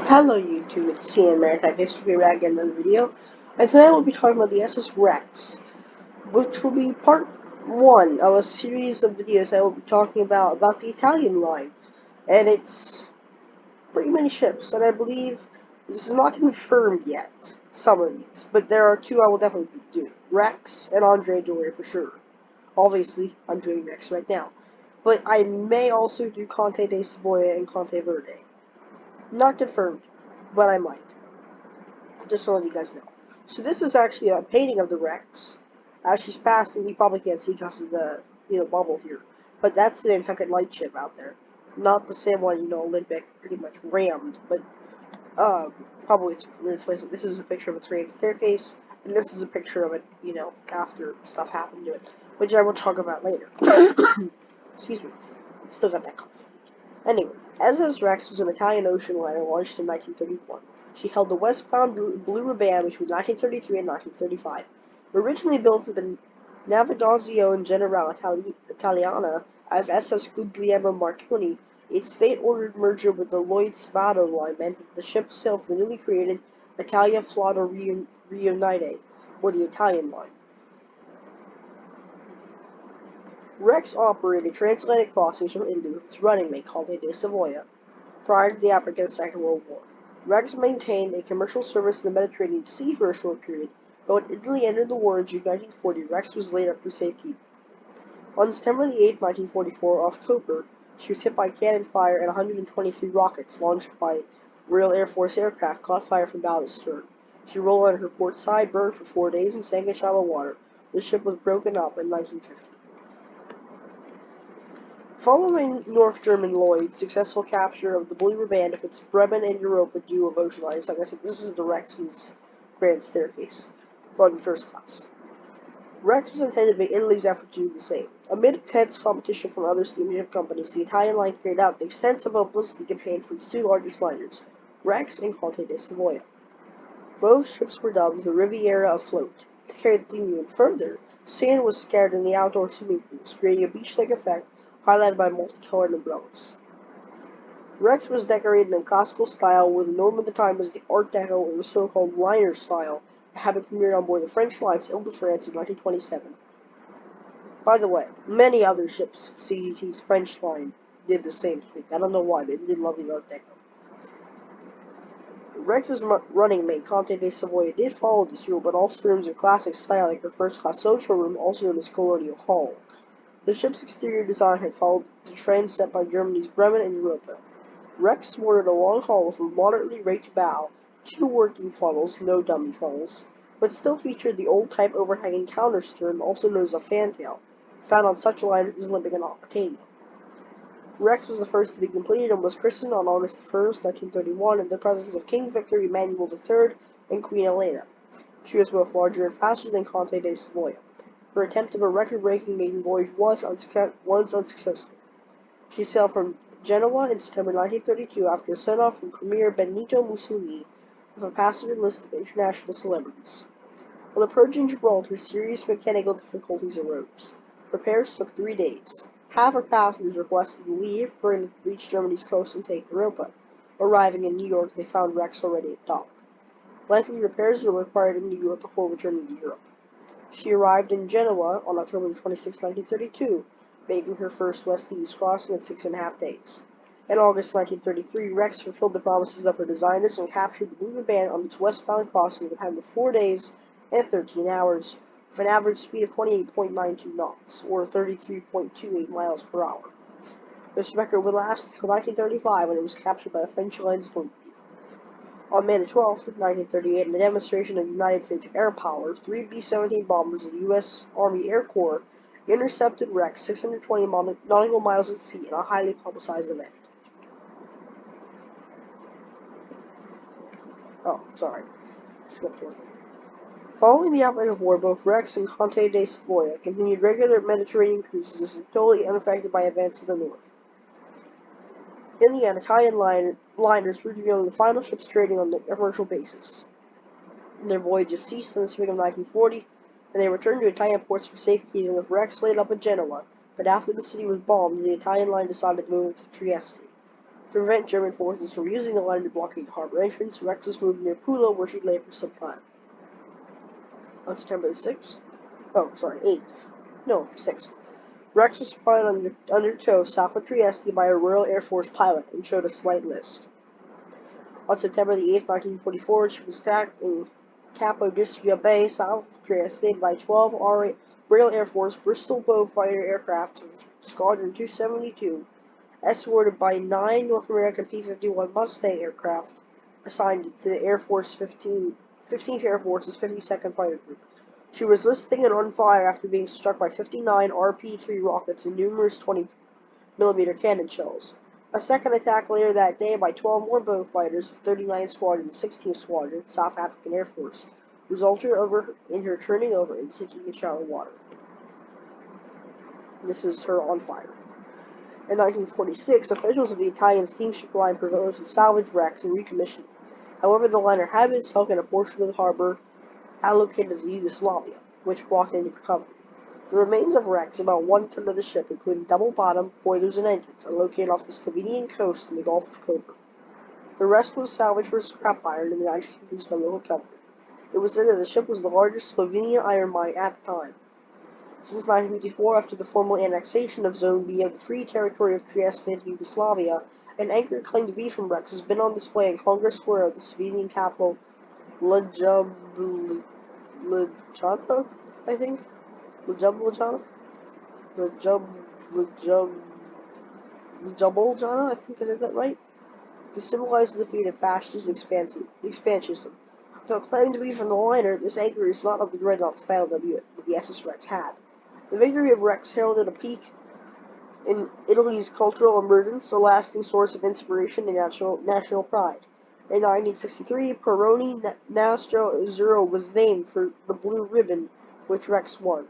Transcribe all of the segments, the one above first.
Hello YouTube, it's CN Maritime History back in another video, and today we'll be talking about the SS Rex, which will be part 1 of a series of videos I will be talking about the Italian line, and it's pretty many ships, and I believe this is not confirmed yet, some of these, but there are two I will definitely be doing, Rex and Andre Doria for sure. Obviously, I'm doing Rex right now, but I may also do Conte de Savoia and Conte Verde. Not confirmed, but I might. Just to let you guys know. So this is actually a painting of the Rex. As she's passing, you probably can't see because of the bubble here. But that's the Nantucket Lightship out there. Not the same one, Olympic pretty much rammed, but probably it's place. This is a picture of its grand staircase, and this is a picture of it, after stuff happened to it, which I will talk about later. Excuse me. Still got that cough. Anyway, SS Rex was an Italian ocean liner launched in 1931. She held the westbound Blue Riband between 1933 and 1935. Originally built for the Navigazione Generale Italiana as SS Guglielmo Marconi, its state-ordered merger with the Lloyd Vado line meant that the ship sailed for the newly created Italia Flotta Riunite, or the Italian line. Rex operated transatlantic crossings from Italy with its running mate Conte de Savoia prior to the outbreak of the Second World War. Rex maintained a commercial service in the Mediterranean Sea for a short period, but when Italy entered the war in June 1940, Rex was laid up for safekeeping. On September 8, 1944, off Koper, she was hit by cannon fire and 123 rockets launched by Royal Air Force aircraft caught fire from bow to stern. She rolled on her port side, burned for 4 days, and sank in shallow water. The ship was broken up in 1950. Following North German Lloyd's successful capture of the Blue Riband of its Bremen and Europa duo of ocean liners, like I said, this is the Rex's grand staircase, run first class. Rex was intended to be Italy's effort to do the same. Amid intense competition from other steamship companies, the Italian line carried out the extensive publicity campaign for its two largest liners, Rex and Conte de Savoia. Both ships were dubbed the Riviera afloat. To carry the theme even further, sand was scattered in the outdoor swimming pools, creating a beach-like effect highlighted by multicolored umbrellas. Rex was decorated in classical style, where the norm at the time was the Art Deco or the so-called liner style that had been premiered on board the French lines Ile-de-France in 1927. By the way, many other ships of CGT's French line did the same thing. I don't know why, they did love the Art Deco. Rex's running mate, Conte de Savoia, did follow this rule, but also rooms in classic style, like her first-class social room, also known as Colonial Hall. The ship's exterior design had followed the trend set by Germany's Bremen and Europa. Rex sported a long hull with a moderately raked bow, two working funnels, no dummy funnels, but still featured the old-type overhanging counterstern, also known as a fantail, found on such liners as Olympic and Aquitania. Rex was the first to be completed and was christened on August 1, 1931, in the presence of King Victor Emmanuel III and Queen Elena. She was both larger and faster than Conte de Savoia. Her attempt of a record-breaking maiden voyage was unsuccessful. She sailed from Genoa in September 1932 after a send-off from Premier Benito Mussolini with a passenger list of international celebrities. While approaching Gibraltar, serious mechanical difficulties arose. Repairs took 3 days. Half her passengers requested to leave, hurrying to reach Germany's coast and take Europa. Arriving in New York, they found Rex already at dock. Lengthy repairs were required in New York before returning to Europe. She arrived in Genoa on October 26, 1932, making her first West-East crossing in 6.5 days. In August 1933, Rex fulfilled the promises of her designers and captured the Blue Riband on its westbound crossing in a time of 4 days and 13 hours, with an average speed of 28.92 knots, or 33.28 miles per hour. This record would last until 1935, when it was captured by the French lines Stormfield. On May 12, 1938, in a demonstration of United States air power, 3 B-17 bombers of the U.S. Army Air Corps intercepted Rex 620 nautical miles at sea in a highly publicized event. Oh, sorry. Skipped one. Following the outbreak of war, both Rex and Conte de Savoia continued regular Mediterranean cruises totally unaffected by events in the north. In the end, Italian liners proved to be only the final ships trading on the commercial basis. Their voyages ceased in the spring of 1940, and they returned to Italian ports for safekeeping with Rex laid up in Genoa, but after the city was bombed, the Italian line decided to move to Trieste. To prevent German forces from using the line to blockade the harbor entrance, Rex was moved near Pulo, where she lay for some time. On September the 6th, 8th, no, 6th, Rex was spotted under tow south of Trieste by a Royal Air Force pilot and showed a slight list. On September the 8th, 1944, she was attacked in Capodistria Bay, south of Trieste, by 12 Royal Air Force Bristol Beaufighter aircraft of Squadron 272, escorted by 9 North American P-51 Mustang aircraft assigned to the 15th Air Force's 52nd Fighter Group. She was listing and on fire after being struck by 59 RP-3 rockets and numerous 20mm cannon shells. A second attack later that day by 12 more Beaufighters of 39th Squadron and 16th Squadron, South African Air Force, resulted in her turning over and sinking in shallow water. This is her on fire. In 1946, officials of the Italian steamship line proposed to salvage Rex and recommission it. However, the liner had been sunk in a portion of the harbor allocated to Yugoslavia, which blocked any recovery. The remains of Rex, about one-third of the ship, including double bottom, boilers, and engines, are located off the Slovenian coast in the Gulf of Koper. The rest was salvaged for scrap iron in the 1950s by local company. It was said that the ship was the largest Slovenian iron mine at the time. Since 1954, after the formal annexation of Zone B of the Free Territory of Trieste into Yugoslavia, an anchor claimed to be from Rex has been on display in Congress Square of the Slovenian capital, Ljubljana, I think? Ljubljana, I think I said that right? To symbolize the defeat of fascist expansionism. Though claimed to be from the liner, this anchor is not of the dreadnought style that the SS Rex had. The victory of Rex heralded a peak in Italy's cultural emergence, a lasting source of inspiration and national pride. In 1963, Peroni Nastro Azzurro was named for the blue ribbon which Rex won.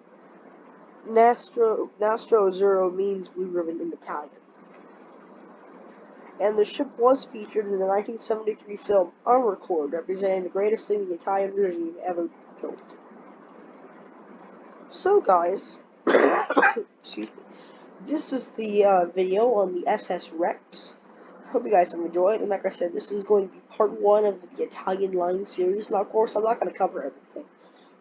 Nastro Azzurro means blue ribbon in Italian. And the ship was featured in the 1973 film Armor Corps, representing the greatest thing the Italian regime ever built. So, guys, excuse me, this is the video on the SS Rex. I hope you guys have enjoyed, and like I said, this is going to be part 1 of the Italian line series. Now, of course, I'm not going to cover everything.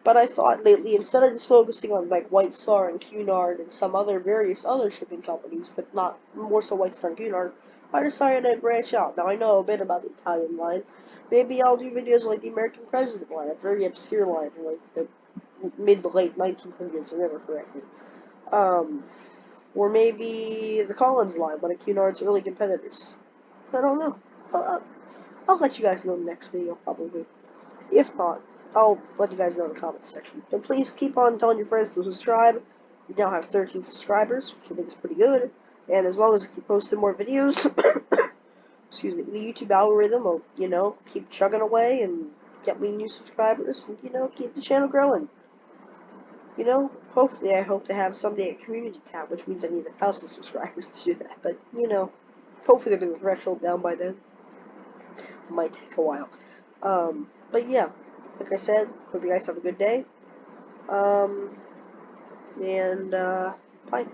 But I thought lately, instead of just focusing on like White Star and Cunard and some various other shipping companies, but not more so White Star and Cunard, I decided I'd branch out. Now I know a bit about the Italian line. Maybe I'll do videos like the American President line, a very obscure line from like the mid to late 1900s, I remember correctly. Or maybe the Collins line, one of Cunard's early competitors. I don't know. I'll let you guys know in the next video, probably. If not, I'll let you guys know in the comments section. But please keep on telling your friends to subscribe. We now have 13 subscribers, which I think is pretty good. And as long as I keep posting more videos, excuse me, the YouTube algorithm will, keep chugging away and get me new subscribers and, keep the channel growing. Hopefully I hope to have someday a community tab, which means I need 1,000 subscribers to do that. But, hopefully there'll be the threshold down by then. It might take a while. But yeah, like I said, hope you guys have a good day. Bye.